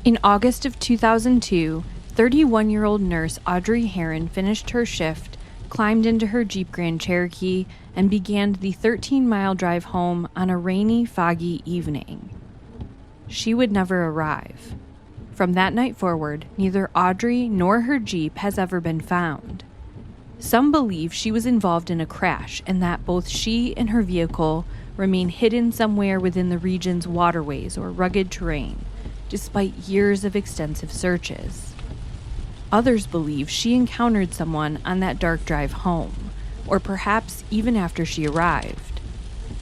In August of 2002, 31-year-old nurse Audrey Herron finished her shift, climbed into her Jeep Grand Cherokee, and began the 13-mile drive home on a rainy, foggy evening. She would never arrive. From that night forward, neither Audrey nor her Jeep has ever been found. Some believe she was involved in a crash and that both she and her vehicle remain hidden somewhere within the region's waterways or rugged terrain, despite years of extensive searches. Others believe she encountered someone on that dark drive home, or perhaps even after she arrived.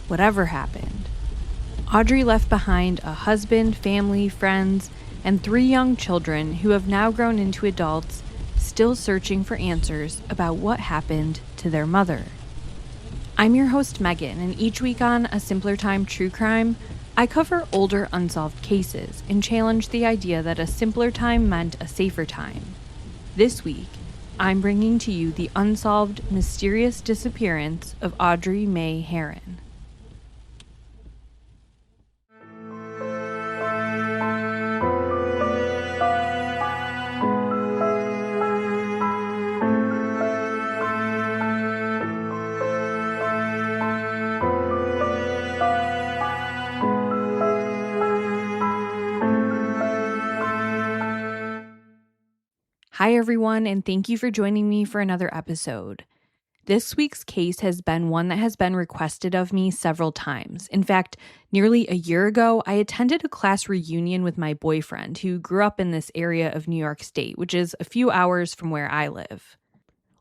Whatever happened, Audrey left behind a husband, family, friends, and 3 young children who have now grown into adults, still searching for answers about what happened to their mother. I'm your host, Megan, and each week on A Simpler Time True Crime, I cover older unsolved cases and challenge the idea that a simpler time meant a safer time. This week, I'm bringing to you the unsolved, mysterious disappearance of Audrey Mae Herron. Hi everyone, and thank you for joining me for another episode. This week's case has been one that has been requested of me several times. In fact, nearly a year ago, I attended a class reunion with my boyfriend who grew up in this area of New York State, which is a few hours from where I live.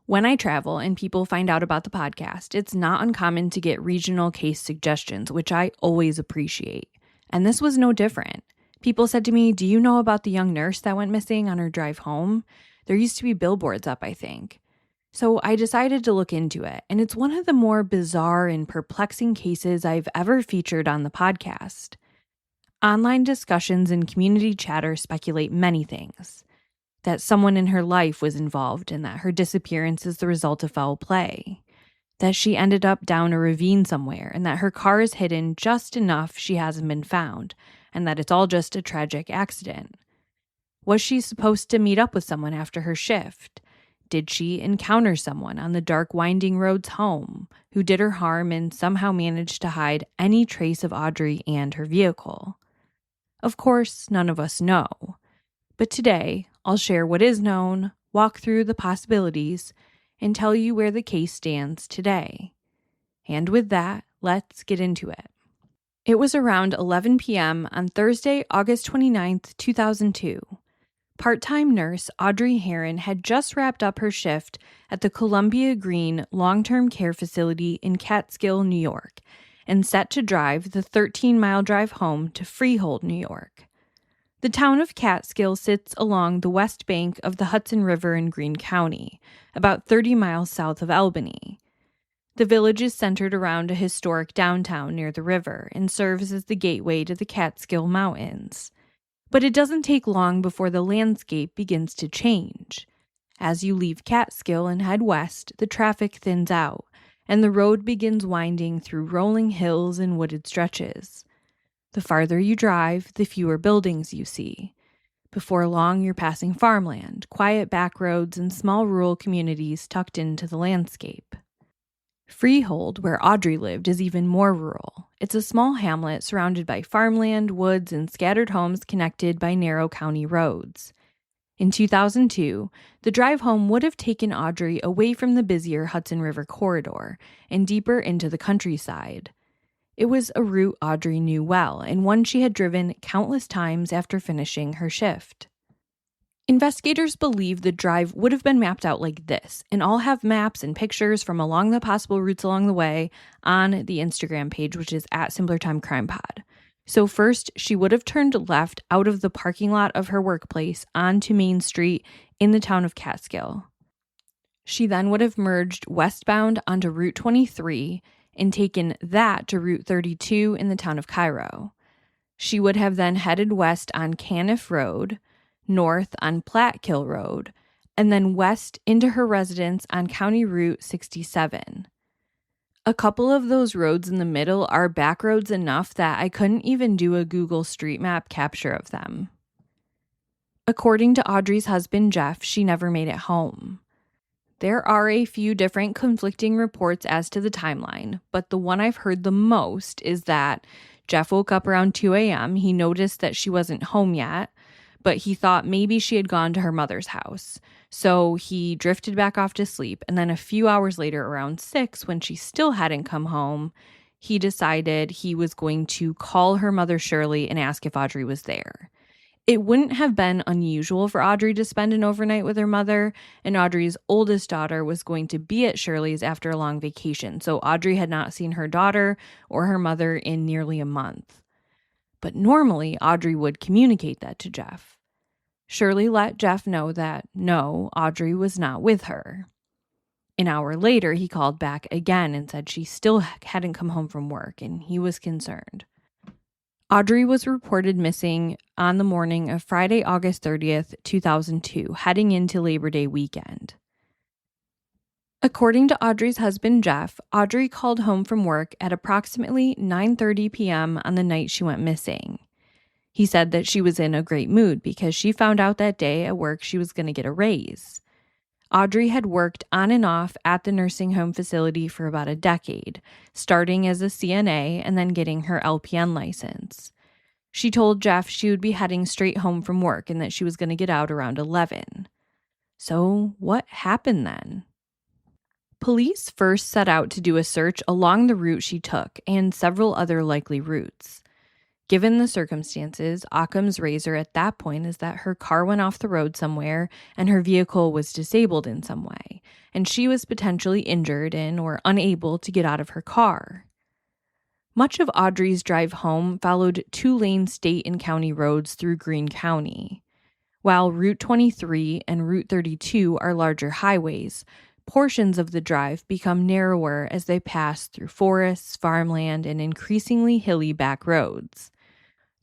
When I travel and people find out about the podcast, it's not uncommon to get regional case suggestions, which I always appreciate. And this was no different. People said to me, "Do you know about the young nurse that went missing on her drive home? There used to be billboards up, I think." So I decided to look into it, and it's one of the more bizarre and perplexing cases I've ever featured on the podcast. Online discussions and community chatter speculate many things. That someone in her life was involved and that her disappearance is the result of foul play. That she ended up down a ravine somewhere and that her car is hidden just enough she hasn't been found, and that it's all just a tragic accident. Was she supposed to meet up with someone after her shift? Did she encounter someone on the dark winding roads home who did her harm and somehow managed to hide any trace of Audrey and her vehicle? Of course, none of us know. But today, I'll share what is known, walk through the possibilities, and tell you where the case stands today. And with that, let's get into it. It was around 11 p.m. on Thursday, August 29th, 2002. Part-time nurse Audrey Herron had just wrapped up her shift at the Columbia Green Long-Term Care Facility in Catskill, New York, and set to drive the 13-mile drive home to Freehold, New York. The town of Catskill sits along the west bank of the Hudson River in Greene County, about 30 miles south of Albany. The village is centered around a historic downtown near the river and serves as the gateway to the Catskill Mountains. But it doesn't take long before the landscape begins to change. As you leave Catskill and head west, the traffic thins out, and the road begins winding through rolling hills and wooded stretches. The farther you drive, the fewer buildings you see. Before long, you're passing farmland, quiet back roads, and small rural communities tucked into the landscape. Freehold, where Audrey lived, is even more rural. It's a small hamlet surrounded by farmland, woods, and scattered homes connected by narrow county roads. In 2002, the drive home would have taken Audrey away from the busier Hudson River corridor and deeper into the countryside. It was a route Audrey knew well and one she had driven countless times after finishing her shift. Investigators believe the drive would have been mapped out like this, and I'll have maps and pictures from along the possible routes along the way on the Instagram page, which is at simplertimecrimepod. So first, she would have turned left out of the parking lot of her workplace onto Main Street in the town of Catskill. She then would have merged westbound onto Route 23 and taken that to Route 32 in the town of Cairo. She would have then headed west on Caniff Road, north on Platkill Road, and then west into her residence on County Route 67. A couple of those roads in the middle are back roads enough that I couldn't even do a Google Street Map capture of them. According to Audrey's husband, Jeff, she never made it home. There are a few different conflicting reports as to the timeline, but the one I've heard the most is that Jeff woke up around 2 a.m. He noticed that she wasn't home yet, but he thought maybe she had gone to her mother's house. So he drifted back off to sleep, and then a few hours later, around 6, when she still hadn't come home, he decided he was going to call her mother Shirley and ask if Audrey was there. It wouldn't have been unusual for Audrey to spend an overnight with her mother, and Audrey's oldest daughter was going to be at Shirley's after a long vacation, so Audrey had not seen her daughter or her mother in nearly a month. But normally, Audrey would communicate that to Jeff. Shirley let Jeff know that, no, Audrey was not with her. An hour later, he called back again and said she still hadn't come home from work, and he was concerned. Audrey was reported missing on the morning of Friday, August 30th, 2002, heading into Labor Day weekend. According to Audrey's husband, Jeff, Audrey called home from work at approximately 9:30 p.m. on the night she went missing. He said that she was in a great mood because she found out that day at work she was going to get a raise. Audrey had worked on and off at the nursing home facility for about a decade, starting as a CNA and then getting her LPN license. She told Jeff she would be heading straight home from work and that she was going to get out around 11. So what happened then? Police first set out to do a search along the route she took and several other likely routes. Given the circumstances, Occam's razor at that point is that her car went off the road somewhere and her vehicle was disabled in some way, and she was potentially injured in or unable to get out of her car. Much of Audrey's drive home followed two-lane state and county roads through Greene County. While Route 23 and Route 32 are larger highways, portions of the drive become narrower as they pass through forests, farmland, and increasingly hilly back roads.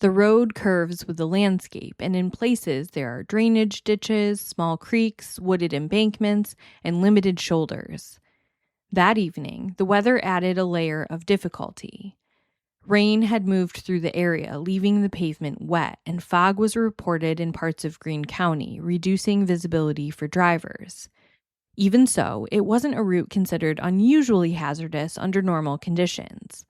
The road curves with the landscape, and in places there are drainage ditches, small creeks, wooded embankments, and limited shoulders. That evening, the weather added a layer of difficulty. Rain had moved through the area, leaving the pavement wet, and fog was reported in parts of Greene County, reducing visibility for drivers. Even so, it wasn't a route considered unusually hazardous under normal conditions.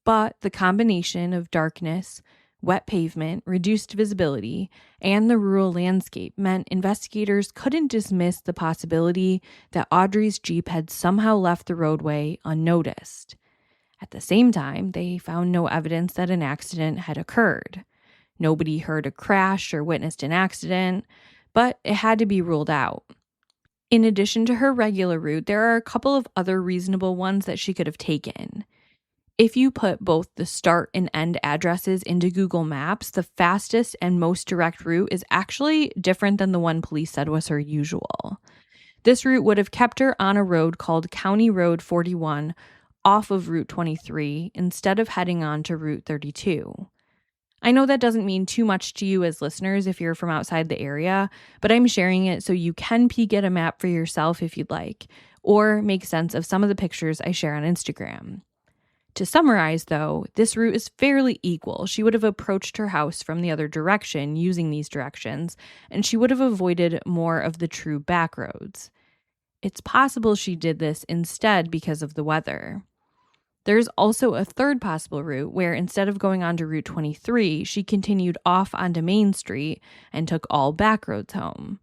But the combination of darkness, wet pavement, reduced visibility, and the rural landscape meant investigators couldn't dismiss the possibility that Audrey's Jeep had somehow left the roadway unnoticed. At the same time, they found no evidence that an accident had occurred. Nobody heard a crash or witnessed an accident, but it had to be ruled out. In addition to her regular route, there are a couple of other reasonable ones that she could have taken. If you put both the start and end addresses into Google Maps, the fastest and most direct route is actually different than the one police said was her usual. This route would have kept her on a road called County Road 41 off of Route 23 instead of heading on to Route 32. I know that doesn't mean too much to you as listeners if you're from outside the area, but I'm sharing it so you can peek at a map for yourself if you'd like, or make sense of some of the pictures I share on Instagram. To summarize, though, this route is fairly equal. She would have approached her house from the other direction using these directions, and she would have avoided more of the true back roads. It's possible she did this instead because of the weather. There's also a third possible route where instead of going onto Route 23, she continued off onto Main Street and took all back roads home.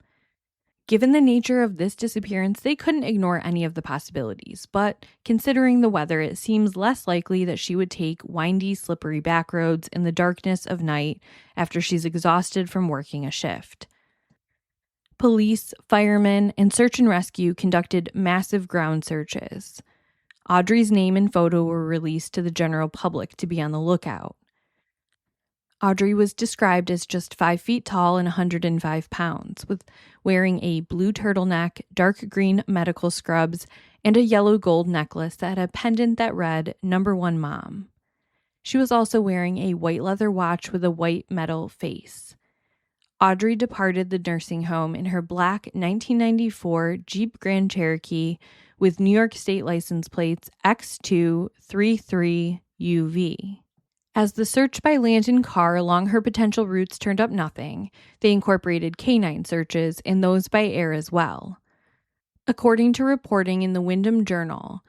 Given the nature of this disappearance, they couldn't ignore any of the possibilities, but considering the weather, it seems less likely that she would take windy, slippery back roads in the darkness of night after she's exhausted from working a shift. Police, firemen, and search and rescue conducted massive ground searches. Audrey's name and photo were released to the general public to be on the lookout. Audrey was described as just 5 feet tall and 105 pounds, with wearing a blue turtleneck, dark green medical scrubs, and a yellow gold necklace that had a pendant that read "Number 1 Mom." She was also wearing a white leather watch with a white metal face. Audrey departed the nursing home in her black 1994 Jeep Grand Cherokee with New York State license plates X233UV. As the search by land and car along her potential routes turned up nothing, they incorporated canine searches and those by air as well. According to reporting in the Windham Journal,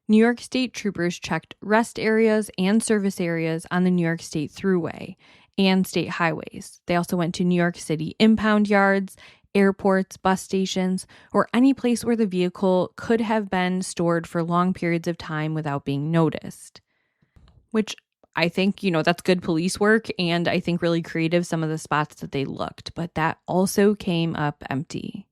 New York State troopers checked rest areas and service areas on the New York State Thruway and state highways. They also went to New York City impound yards, airports, bus stations, or any place where the vehicle could have been stored for long periods of time without being noticed. Which I think, that's good police work, and I think really creative, some of the spots that they looked, but that also came up empty.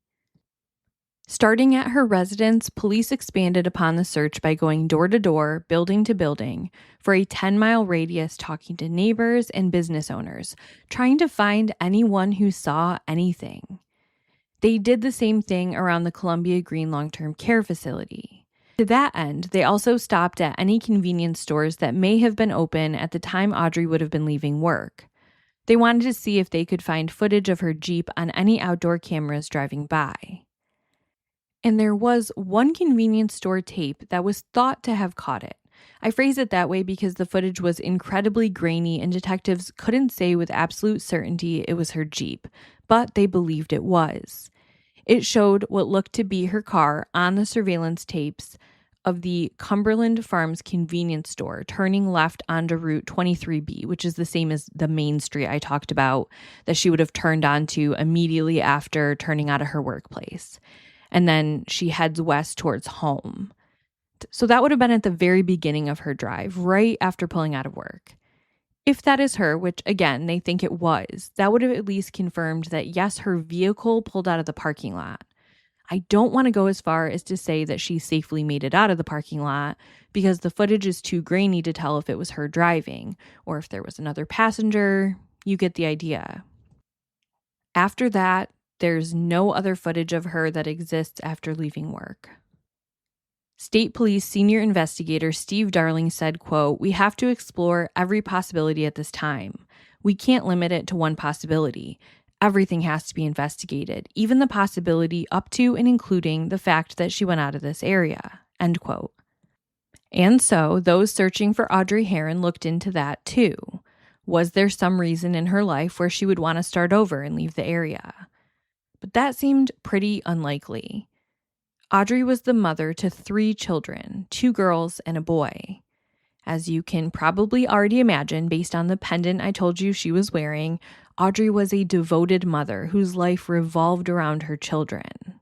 Starting at her residence, police expanded upon the search by going door to door, building to building, for a 10-mile radius, talking to neighbors and business owners, trying to find anyone who saw anything. They did the same thing around the Columbia Green long-term care facility. To that end, they also stopped at any convenience stores that may have been open at the time Audrey would have been leaving work. They wanted to see if they could find footage of her Jeep on any outdoor cameras driving by. And there was one convenience store tape that was thought to have caught it. I phrase it that way because the footage was incredibly grainy and detectives couldn't say with absolute certainty it was her Jeep, but they believed it was. It showed what looked to be her car on the surveillance tapes of the Cumberland Farms convenience store, turning left onto Route 23B, which is the same as the main street I talked about that she would have turned onto immediately after turning out of her workplace. And then she heads west towards home. So that would have been at the very beginning of her drive, right after pulling out of work. If that is her, which again, they think it was, that would have at least confirmed that yes, her vehicle pulled out of the parking lot. I don't want to go as far as to say that she safely made it out of the parking lot because the footage is too grainy to tell if it was her driving or if there was another passenger. You get the idea. After that, there's no other footage of her that exists after leaving work. State Police Senior Investigator Steve Darling said, quote, "We have to explore every possibility at this time. We can't limit it to one possibility. Everything has to be investigated, even the possibility up to and including the fact that she went out of this area," end quote. And so those searching for Audrey Herron looked into that too. Was there some reason in her life where she would want to start over and leave the area? But that seemed pretty unlikely. Audrey was the mother to 3 children, 2 girls and a boy. As you can probably already imagine based on the pendant I told you she was wearing, Audrey was a devoted mother whose life revolved around her children.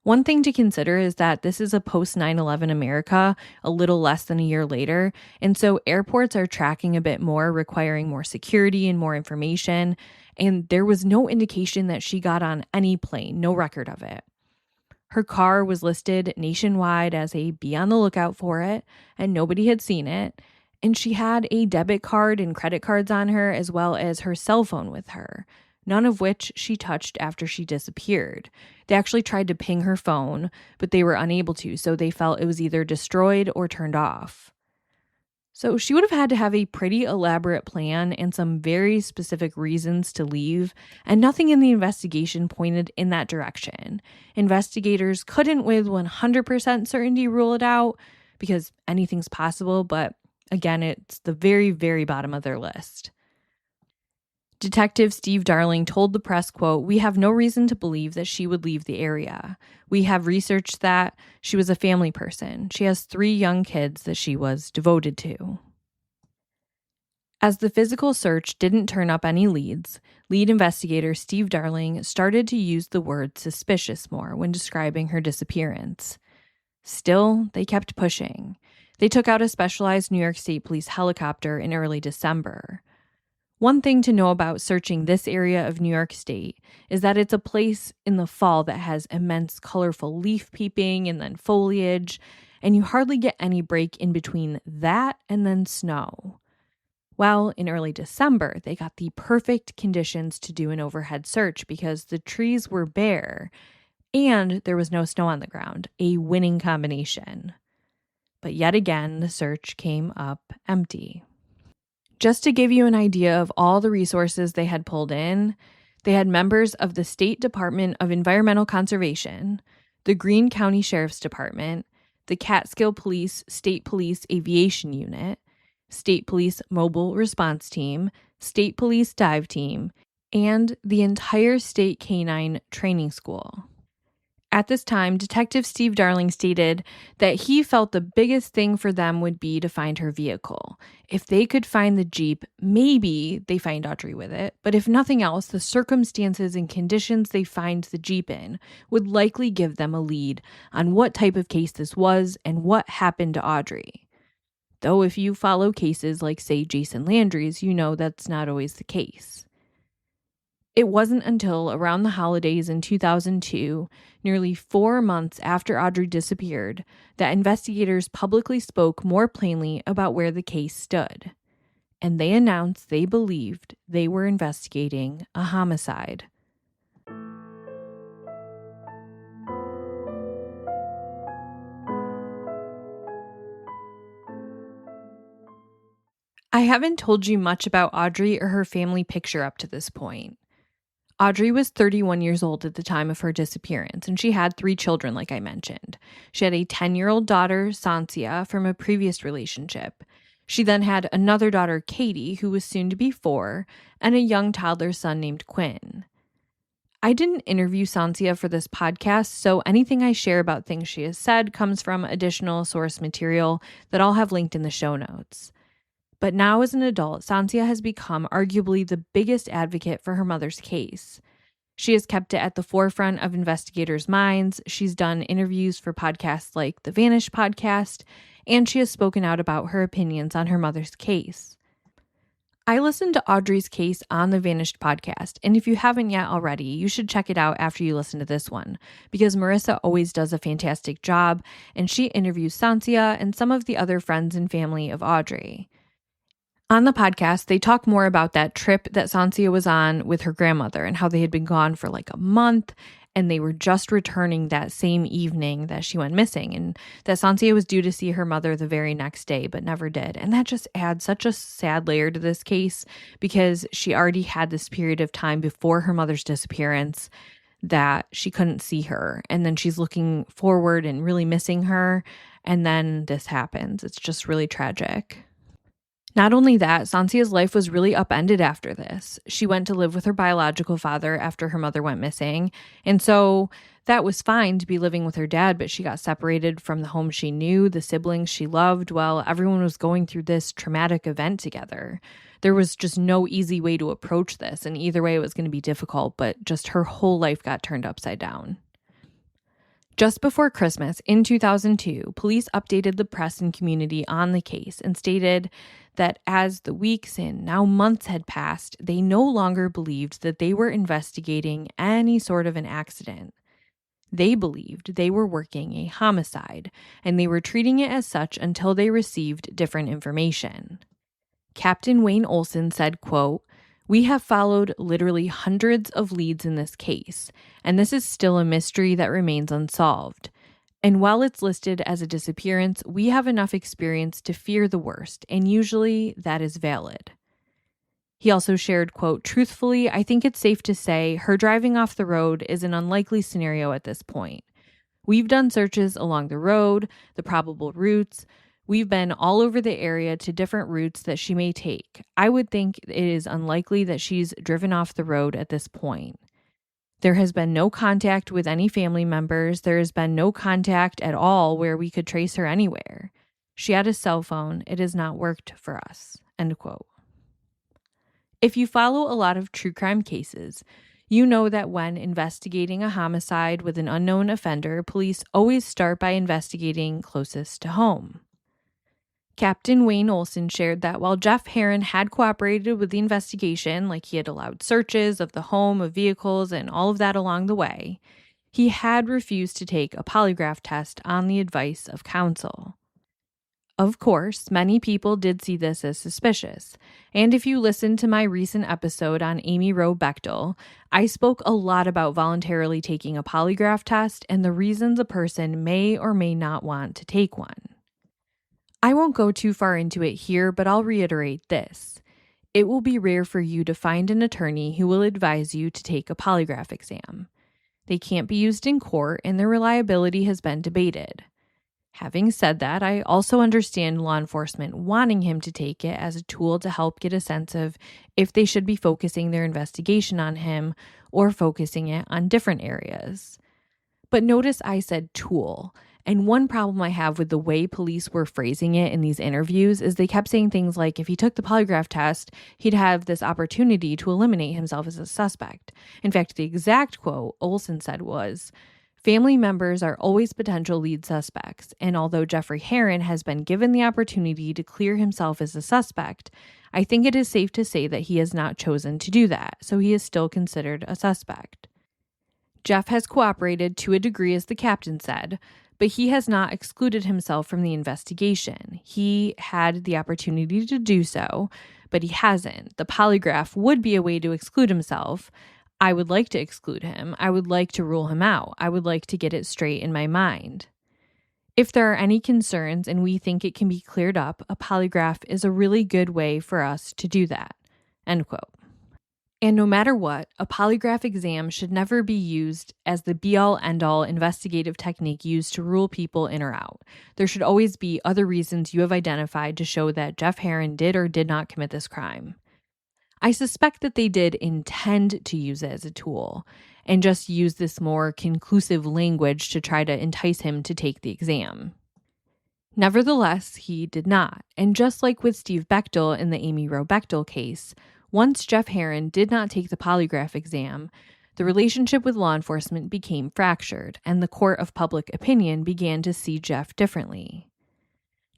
One thing to consider is that this is a post-9/11 America, a little less than a year later, and so airports are tracking a bit more, requiring more security and more information, and there was no indication that she got on any plane, no record of it. Her car was listed nationwide as a be on the lookout for it, and nobody had seen it, and she had a debit card and credit cards on her as well as her cell phone with her, none of which she touched after she disappeared. They actually tried to ping her phone, but they were unable to, so they felt it was either destroyed or turned off. So she would have had to have a pretty elaborate plan and some very specific reasons to leave, and nothing in the investigation pointed in that direction. Investigators couldn't with 100% certainty rule it out because anything's possible, but again, it's the very, very bottom of their list. Detective Steve Darling told the press, quote, "We have no reason to believe that she would leave the area. We have researched that. She was a family person. She has 3 young kids that she was devoted to." As the physical search didn't turn up any leads, lead investigator Steve Darling started to use the word suspicious more when describing her disappearance. Still, they kept pushing. They took out a specialized New York State Police helicopter in early December. One thing to know about searching this area of New York State is that it's a place in the fall that has immense colorful leaf peeping and then foliage, and you hardly get any break in between that and then snow. Well, in early December, they got the perfect conditions to do an overhead search because the trees were bare and there was no snow on the ground, a winning combination. But yet again, the search came up empty. Just to give you an idea of all the resources they had pulled in, they had members of the State Department of Environmental Conservation, the Greene County Sheriff's Department, the Catskill Police State Police Aviation Unit, State Police Mobile Response Team, State Police Dive Team, and the entire state canine training school. At this time, Detective Steve Darling stated that he felt the biggest thing for them would be to find her vehicle. If they could find the Jeep, maybe they find Audrey with it, but if nothing else, the circumstances and conditions they find the Jeep in would likely give them a lead on what type of case this was and what happened to Audrey. Though if you follow cases like, say, Jason Landry's, you know that's not always the case. It wasn't until around the holidays in 2002, nearly 4 months after Audrey disappeared, that investigators publicly spoke more plainly about where the case stood. And they announced they believed they were investigating a homicide. I haven't told you much about Audrey or her family picture up to this point. Audrey was 31 years old at the time of her disappearance, and she had 3 children, like I mentioned. She had a 10-year-old daughter, Sansia, from a previous relationship. She then had another daughter, Katie, who was soon to be 4, and a young toddler son named Quinn. I didn't interview Sansia for this podcast, so anything I share about things she has said comes from additional source material that I'll have linked in the show notes. But now as an adult, Sansia has become arguably the biggest advocate for her mother's case. She has kept it at the forefront of investigators' minds. She's done interviews for podcasts like the Vanished podcast, and she has spoken out about her opinions on her mother's case. I listened to Audrey's case on the Vanished podcast, and if you haven't yet already, you should check it out after you listen to this one, because Marissa always does a fantastic job, and she interviews Sansia and some of the other friends and family of Audrey. On the podcast, they talk more about that trip that Sansia was on with her grandmother and how they had been gone for like a month and they were just returning that same evening that she went missing, and that Sansia was due to see her mother the very next day but never did. And that just adds such a sad layer to this case because she already had this period of time before her mother's disappearance that she couldn't see her, and then she's looking forward and really missing her, and then this happens. It's just really tragic. Not only that, Sansia's life was really upended after this. She went to live with her biological father after her mother went missing, and so that was fine to be living with her dad, but she got separated from the home she knew, the siblings she loved, while everyone was going through this traumatic event together. There was just no easy way to approach this, and either way it was going to be difficult, but just her whole life got turned upside down. Just before Christmas in 2002, police updated the press and community on the case and stated that as the weeks and now months had passed, they no longer believed that they were investigating any sort of an accident. They believed they were working a homicide, and they were treating it as such until they received different information. Captain Wayne Olson said, quote, "We have followed literally hundreds of leads in this case, and this is still a mystery that remains unsolved. And while it's listed as a disappearance, we have enough experience to fear the worst, and usually that is valid." He also shared, quote, "Truthfully, I think it's safe to say her driving off the road is an unlikely scenario at this point. We've done searches along the road, the probable routes. We've been all over the area to different routes that she may take. I would think it is unlikely that she's driven off the road at this point. There has been no contact with any family members. There has been no contact at all where we could trace her anywhere. She had a cell phone. It has not worked for us." End quote. If you follow a lot of true crime cases, you know that when investigating a homicide with an unknown offender, police always start by investigating closest to home. Captain Wayne Olson shared that while Jeff Herron had cooperated with the investigation, like he had allowed searches of the home, of vehicles, and all of that along the way, he had refused to take a polygraph test on the advice of counsel. Of course, many people did see this as suspicious, and if you listened to my recent episode on Amy Rowe Bechtel, I spoke a lot about voluntarily taking a polygraph test and the reasons a person may or may not want to take one. I won't go too far into it here, but I'll reiterate this. It will be rare for you to find an attorney who will advise you to take a polygraph exam. They can't be used in court, and their reliability has been debated. Having said that, I also understand law enforcement wanting him to take it as a tool to help get a sense of if they should be focusing their investigation on him or focusing it on different areas. But notice I said tool. And one problem I have with the way police were phrasing it in these interviews is they kept saying things like if he took the polygraph test, he'd have this opportunity to eliminate himself as a suspect. In fact, the exact quote Olson said was, "Family members are always potential lead suspects, and although Jeffrey Herron has been given the opportunity to clear himself as a suspect, I think it is safe to say that he has not chosen to do that, so he is still considered a suspect." Jeff has cooperated to a degree, as the captain said, but he has not excluded himself from the investigation. He had the opportunity to do so, but he hasn't. The polygraph would be a way to exclude himself. I would like to exclude him. I would like to rule him out. I would like to get it straight in my mind. If there are any concerns and we think it can be cleared up, a polygraph is a really good way for us to do that. End quote. And no matter what, a polygraph exam should never be used as the be-all, end-all investigative technique used to rule people in or out. There should always be other reasons you have identified to show that Jeff Herron did or did not commit this crime. I suspect that they did intend to use it as a tool and just use this more conclusive language to try to entice him to take the exam. Nevertheless, he did not. And just like with Steve Bechtel in the Amy Roe Bechtel case, once Jeff Herron did not take the polygraph exam, the relationship with law enforcement became fractured, and the court of public opinion began to see Jeff differently.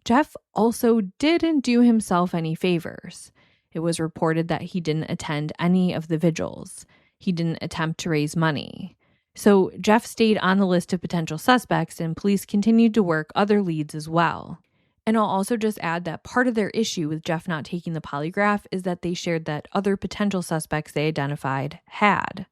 Jeff also didn't do himself any favors. It was reported that he didn't attend any of the vigils. He didn't attempt to raise money. So Jeff stayed on the list of potential suspects, and police continued to work other leads as well. And I'll also just add that part of their issue with Jeff not taking the polygraph is that they shared that other potential suspects they identified had.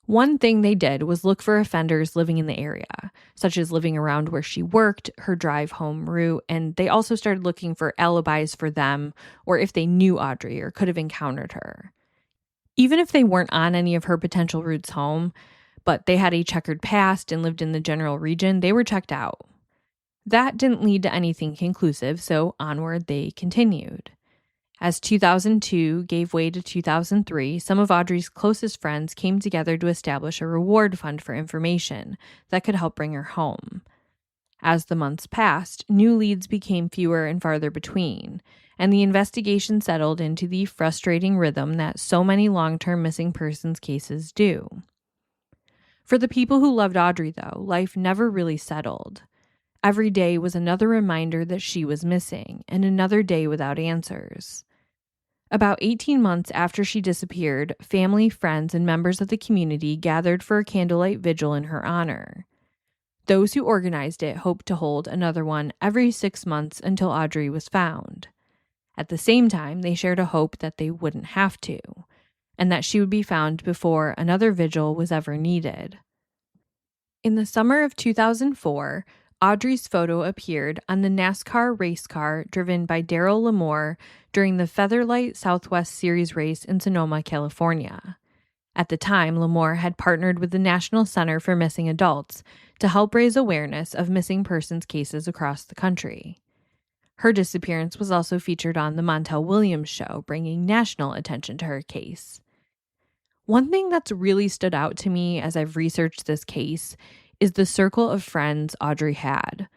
One thing they did was look for offenders living in the area, such as living around where she worked, her drive home route, and they also started looking for alibis for them or if they knew Audrey or could have encountered her. Even if they weren't on any of her potential routes home, but they had a checkered past and lived in the general region, they were checked out. That didn't lead to anything conclusive, so onward they continued. As 2002 gave way to 2003, some of Audrey's closest friends came together to establish a reward fund for information that could help bring her home. As the months passed, new leads became fewer and farther between, and the investigation settled into the frustrating rhythm that so many long-term missing persons cases do. For the people who loved Audrey, though, life never really settled. Every day was another reminder that she was missing, and another day without answers. About 18 months after she disappeared, family, friends, and members of the community gathered for a candlelight vigil in her honor. Those who organized it hoped to hold another one every 6 months until Audrey was found. At the same time, they shared a hope that they wouldn't have to, and that she would be found before another vigil was ever needed. In the summer of 2004, Audrey's photo appeared on the NASCAR race car driven by Daryl Lamore during the Featherlight Southwest Series race in Sonoma, California. At the time, Lamore had partnered with the National Center for Missing Adults to help raise awareness of missing persons cases across the country. Her disappearance was also featured on the Montel Williams show, bringing national attention to her case. One thing that's really stood out to me as I've researched this case is the circle of friends Audrey had.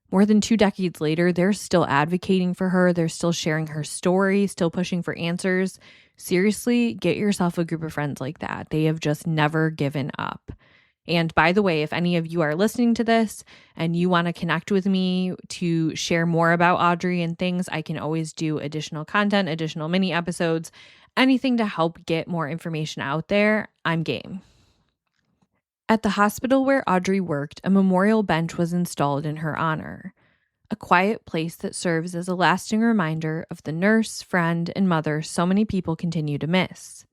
More than 2 decades later, they're still advocating for her. They're still sharing her story, still pushing for answers. Seriously, get yourself a group of friends like that. They have just never given up. And by the way, if any of you are listening to this and you want to connect with me to share more about Audrey and things, I can always do additional content, additional mini episodes, anything to help get more information out there. I'm game. At the hospital where Audrey worked, a memorial bench was installed in her honor, a quiet place that serves as a lasting reminder of the nurse, friend, and mother so many people continue to miss.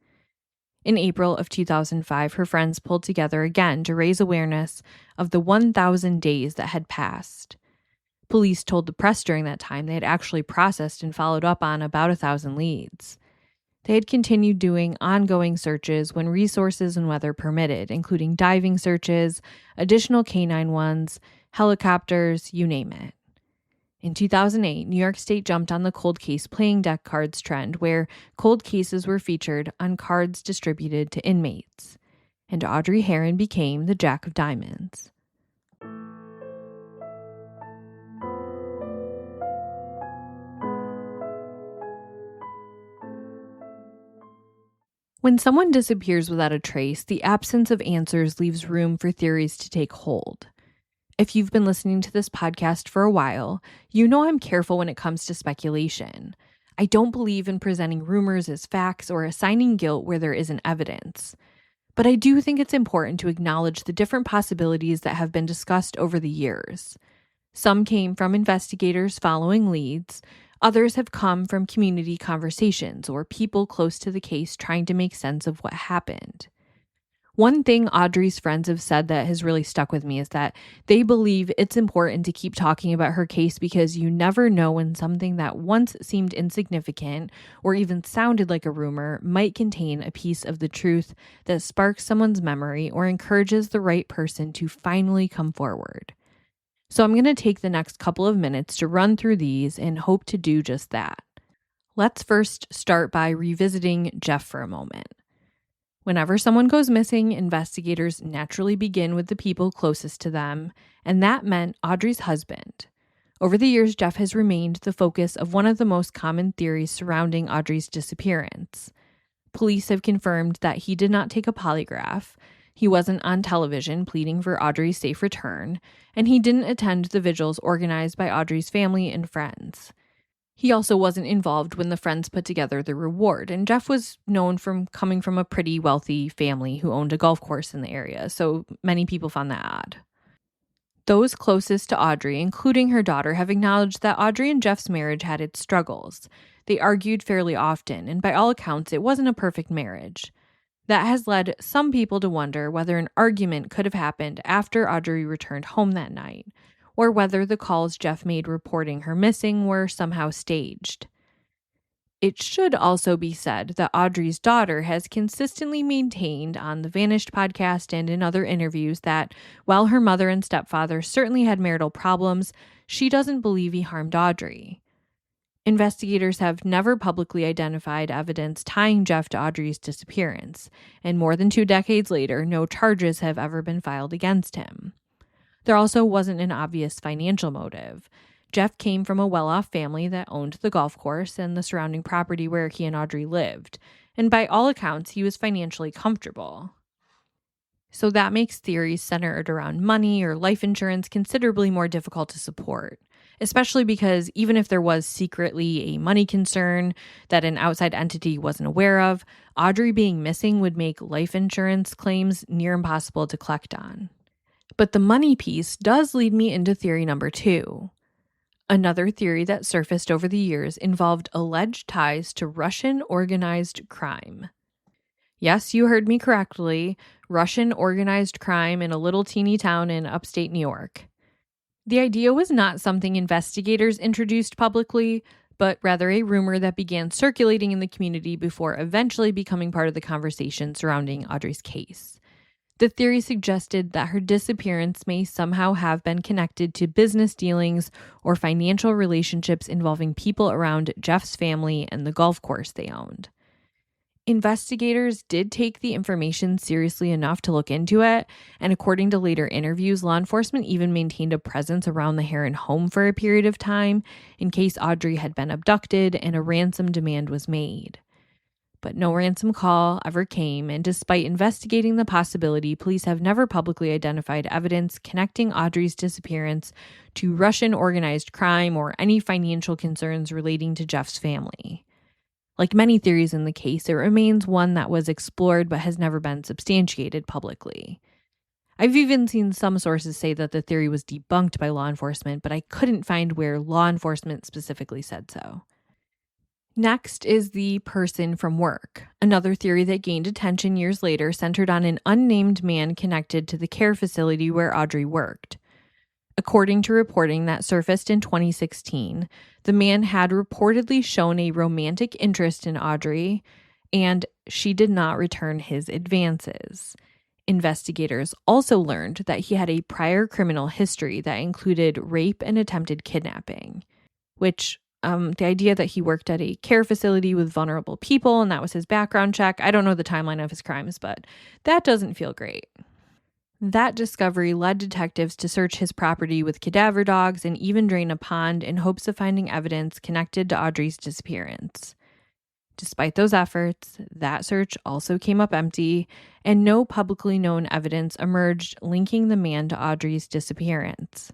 In April of 2005, her friends pulled together again to raise awareness of the 1,000 days that had passed. Police told the press during that time they had actually processed and followed up on about 1,000 leads. They had continued doing ongoing searches when resources and weather permitted, including diving searches, additional canine ones, helicopters, you name it. In 2008, New York State jumped on the cold case playing deck cards trend, where cold cases were featured on cards distributed to inmates, and Audrey Herron became the Jack of Diamonds. When someone disappears without a trace, the absence of answers leaves room for theories to take hold. If you've been listening to this podcast for a while, you know I'm careful when it comes to speculation. I don't believe in presenting rumors as facts or assigning guilt where there isn't evidence. But I do think it's important to acknowledge the different possibilities that have been discussed over the years. Some came from investigators following leads. Others have come from community conversations or people close to the case trying to make sense of what happened. One thing Audrey's friends have said that has really stuck with me is that they believe it's important to keep talking about her case because you never know when something that once seemed insignificant or even sounded like a rumor might contain a piece of the truth that sparks someone's memory or encourages the right person to finally come forward. So I'm going to take the next couple of minutes to run through these and hope to do just that. Let's first start by revisiting Jeff for a moment. Whenever someone goes missing, investigators naturally begin with the people closest to them, and that meant Audrey's husband. Over the years, Jeff has remained the focus of one of the most common theories surrounding Audrey's disappearance. Police have confirmed that he did not take a polygraph, he wasn't on television pleading for Audrey's safe return, and he didn't attend the vigils organized by Audrey's family and friends. He also wasn't involved when the friends put together the reward, and Jeff was known from coming from a pretty wealthy family who owned a golf course in the area, so many people found that odd. Those closest to Audrey, including her daughter, have acknowledged that Audrey and Jeff's marriage had its struggles. They argued fairly often, and by all accounts, it wasn't a perfect marriage. That has led some people to wonder whether an argument could have happened after Audrey returned home that night, or whether the calls Jeff made reporting her missing were somehow staged. It should also be said that Audrey's daughter has consistently maintained on the Vanished podcast and in other interviews that while her mother and stepfather certainly had marital problems, she doesn't believe he harmed Audrey. Investigators have never publicly identified evidence tying Jeff to Audrey's disappearance, and more than 2 decades later, no charges have ever been filed against him. There also wasn't an obvious financial motive. Jeff came from a well-off family that owned the golf course and the surrounding property where he and Audrey lived, and by all accounts, he was financially comfortable. So that makes theories centered around money or life insurance considerably more difficult to support, especially because even if there was secretly a money concern that an outside entity wasn't aware of, Audrey being missing would make life insurance claims near impossible to collect on. But the money piece does lead me into theory number 2. Another theory that surfaced over the years involved alleged ties to Russian organized crime. Yes, you heard me correctly, Russian organized crime in a little teeny town in upstate New York. The idea was not something investigators introduced publicly, but rather a rumor that began circulating in the community before eventually becoming part of the conversation surrounding Audrey's case. The theory suggested that her disappearance may somehow have been connected to business dealings or financial relationships involving people around Jeff's family and the golf course they owned. Investigators did take the information seriously enough to look into it, and according to later interviews, law enforcement even maintained a presence around the Herron home for a period of time in case Audrey had been abducted and a ransom demand was made. But no ransom call ever came, and despite investigating the possibility, police have never publicly identified evidence connecting Audrey's disappearance to Russian organized crime or any financial concerns relating to Jeff's family. Like many theories in the case, it remains one that was explored but has never been substantiated publicly. I've even seen some sources say that the theory was debunked by law enforcement, but I couldn't find where law enforcement specifically said so. Next is the person from work. Another theory that gained attention years later centered on an unnamed man connected to the care facility where Audrey worked. According to reporting that surfaced in 2016, the man had reportedly shown a romantic interest in Audrey, and she did not return his advances. Investigators also learned that he had a prior criminal history that included rape and attempted kidnapping, which the idea that he worked at a care facility with vulnerable people and that was his background check. I don't know the timeline of his crimes, but that doesn't feel great. That discovery led detectives to search his property with cadaver dogs and even drain a pond in hopes of finding evidence connected to Audrey's disappearance. Despite those efforts, that search also came up empty, and no publicly known evidence emerged linking the man to Audrey's disappearance.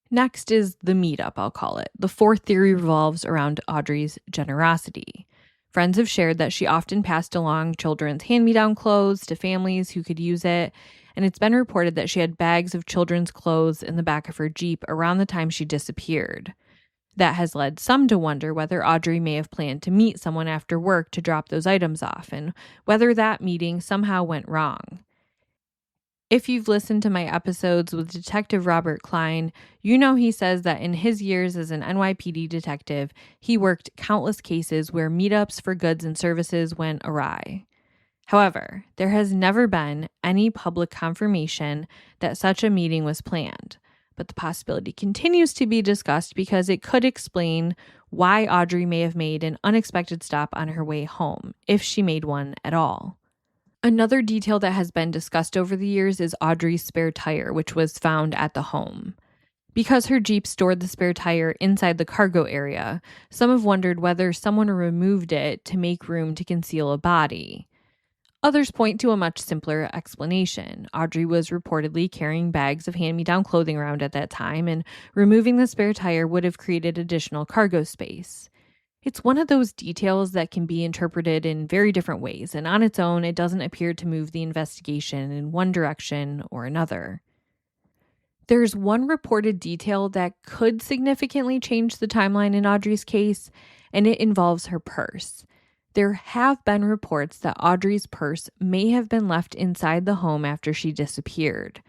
Next is the meetup, I'll call it. The fourth theory revolves around Audrey's generosity. Friends have shared that she often passed along children's hand-me-down clothes to families who could use it, and it's been reported that she had bags of children's clothes in the back of her Jeep around the time she disappeared. That has led some to wonder whether Audrey may have planned to meet someone after work to drop those items off, and whether that meeting somehow went wrong. If you've listened to my episodes with Detective Robert Klein, you know he says that in his years as an NYPD detective, he worked countless cases where meetups for goods and services went awry. However, there has never been any public confirmation that such a meeting was planned, but the possibility continues to be discussed because it could explain why Audrey may have made an unexpected stop on her way home, if she made one at all. Another detail that has been discussed over the years is Audrey's spare tire, which was found at the home. Because her Jeep stored the spare tire inside the cargo area, some have wondered whether someone removed it to make room to conceal a body. Others point to a much simpler explanation. Audrey was reportedly carrying bags of hand-me-down clothing around at that time, and removing the spare tire would have created additional cargo space. It's one of those details that can be interpreted in very different ways, and on its own, it doesn't appear to move the investigation in one direction or another. There's one reported detail that could significantly change the timeline in Audrey's case, and it involves her purse. There have been reports that Audrey's purse may have been left inside the home after she disappeared.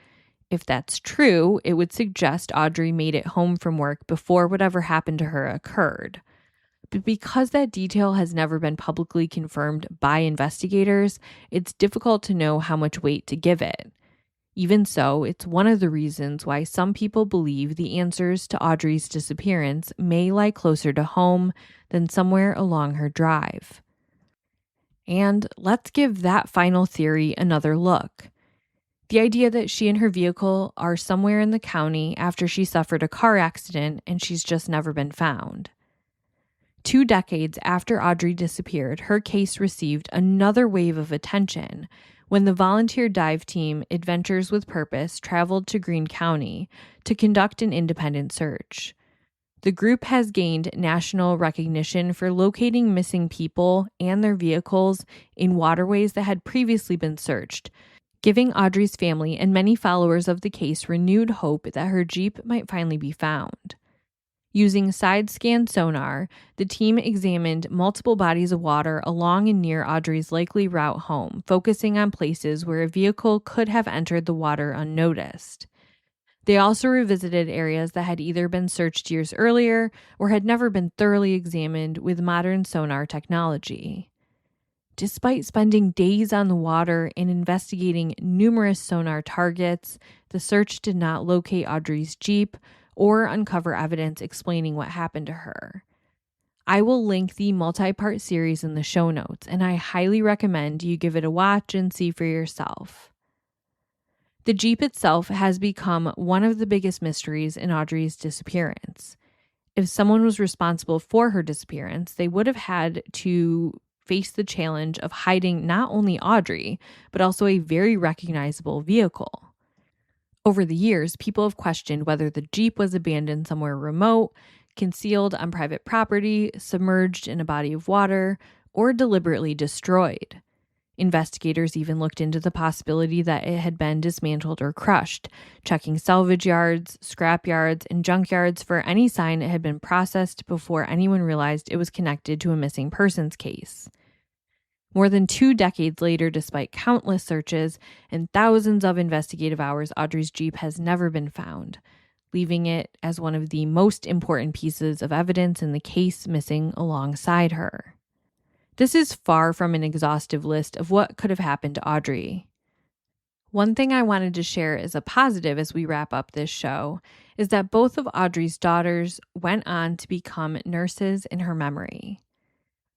If that's true, it would suggest Audrey made it home from work before whatever happened to her occurred. But because that detail has never been publicly confirmed by investigators, it's difficult to know how much weight to give it. Even so, it's one of the reasons why some people believe the answers to Audrey's disappearance may lie closer to home than somewhere along her drive. And let's give that final theory another look. The idea that she and her vehicle are somewhere in the county after she suffered a car accident and she's just never been found. 2 decades after Audrey disappeared, her case received another wave of attention when the volunteer dive team Adventures with Purpose traveled to Greene County to conduct an independent search. The group has gained national recognition for locating missing people and their vehicles in waterways that had previously been searched, giving Audrey's family and many followers of the case renewed hope that her Jeep might finally be found. Using side-scan sonar, the team examined multiple bodies of water along and near Audrey's likely route home, focusing on places where a vehicle could have entered the water unnoticed. They also revisited areas that had either been searched years earlier or had never been thoroughly examined with modern sonar technology. Despite spending days on the water and investigating numerous sonar targets, the search did not locate Audrey's Jeep or uncover evidence explaining what happened to her. I will link the multi-part series in the show notes, and I highly recommend you give it a watch and see for yourself. The Jeep itself has become one of the biggest mysteries in Audrey's disappearance. If someone was responsible for her disappearance, they would have had to face the challenge of hiding not only Audrey, but also a very recognizable vehicle. Over the years, people have questioned whether the Jeep was abandoned somewhere remote, concealed on private property, submerged in a body of water, or deliberately destroyed. Investigators even looked into the possibility that it had been dismantled or crushed, checking salvage yards, scrap yards, and junk yards for any sign it had been processed before anyone realized it was connected to a missing persons case. More than 2 decades later, despite countless searches and thousands of investigative hours, Audrey's Jeep has never been found, leaving it as one of the most important pieces of evidence in the case missing alongside her. This is far from an exhaustive list of what could have happened to Audrey. One thing I wanted to share as a positive as we wrap up this show is that both of Audrey's daughters went on to become nurses in her memory.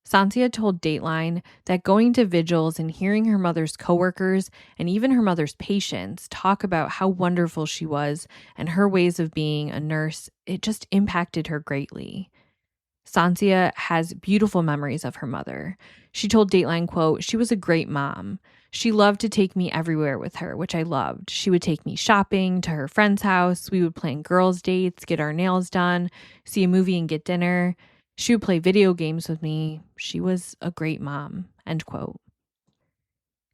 Sansia told Dateline that going to vigils and hearing her mother's coworkers and even her mother's patients talk about how wonderful she was and her ways of being a nurse, it just impacted her greatly. Sansia has beautiful memories of her mother. She told Dateline, quote, "She was a great mom. She loved to take me everywhere with her, which I loved. She would take me shopping, to her friend's house. We would plan girls' dates, get our nails done, see a movie and get dinner. She would play video games with me. She was a great mom," end quote.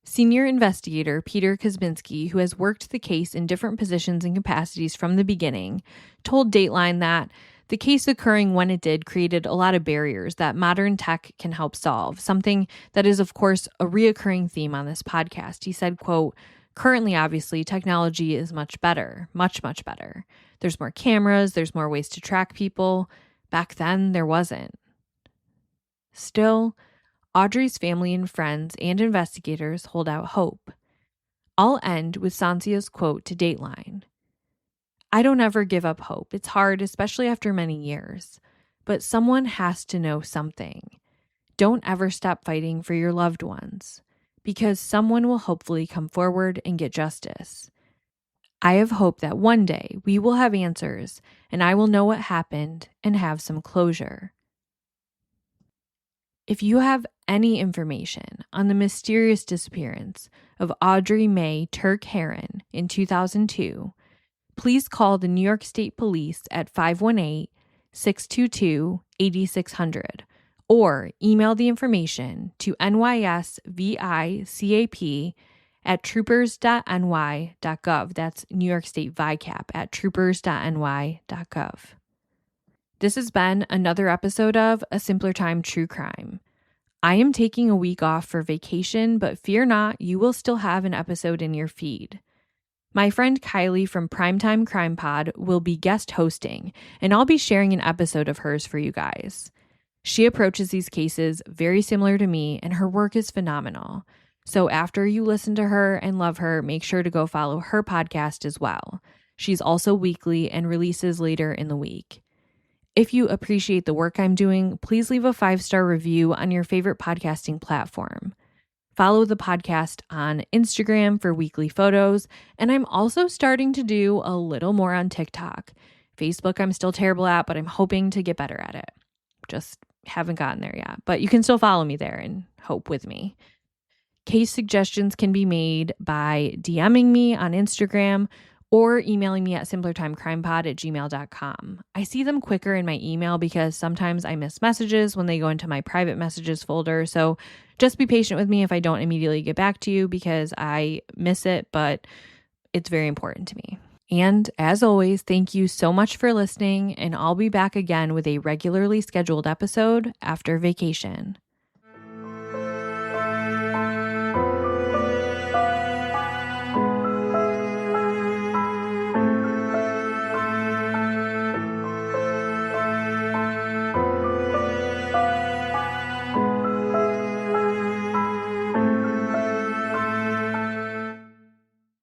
Senior investigator Peter Kosminski, who has worked the case in different positions and capacities from the beginning, told Dateline that the case occurring when it did created a lot of barriers that modern tech can help solve, something that is, of course, a reoccurring theme on this podcast. He said, quote, "Currently, obviously, technology is much better, much, much better. There's more cameras, there's more ways to track people. Back then, there wasn't." Still, Audrey's family and friends and investigators hold out hope. I'll end with Sansia's quote to Dateline. "I don't ever give up hope. It's hard, especially after many years. But someone has to know something. Don't ever stop fighting for your loved ones, because someone will hopefully come forward and get justice. I have hope that one day we will have answers and I will know what happened and have some closure." If you have any information on the mysterious disappearance of Audrey Mae Turk Herron in 2002, please call the New York State Police at 518-622-8600 or email the information to nysvicap@troopers.ny.gov. That's New York State VICAP at troopers.ny.gov. This has been another episode of A Simpler Time True Crime. I am taking a week off for vacation, but fear not, you will still have an episode in your feed. My friend Kylie from Primetime Crime Pod will be guest hosting, and I'll be sharing an episode of hers for you guys. She approaches these cases very similar to me, and her work is phenomenal. So after you listen to her and love her, make sure to go follow her podcast as well. She's also weekly and releases later in the week. If you appreciate the work I'm doing, please leave a 5-star review on your favorite podcasting platform. Follow the podcast on Instagram for weekly photos, and I'm also starting to do a little more on TikTok. Facebook I'm still terrible at, but I'm hoping to get better at it. Just haven't gotten there yet, but you can still follow me there and hope with me. Case suggestions can be made by DMing me on Instagram or emailing me at simplertimecrimepod@gmail.com. I see them quicker in my email because sometimes I miss messages when they go into my private messages folder. So just be patient with me if I don't immediately get back to you because I miss it, but it's very important to me. And as always, thank you so much for listening, and I'll be back again with a regularly scheduled episode after vacation.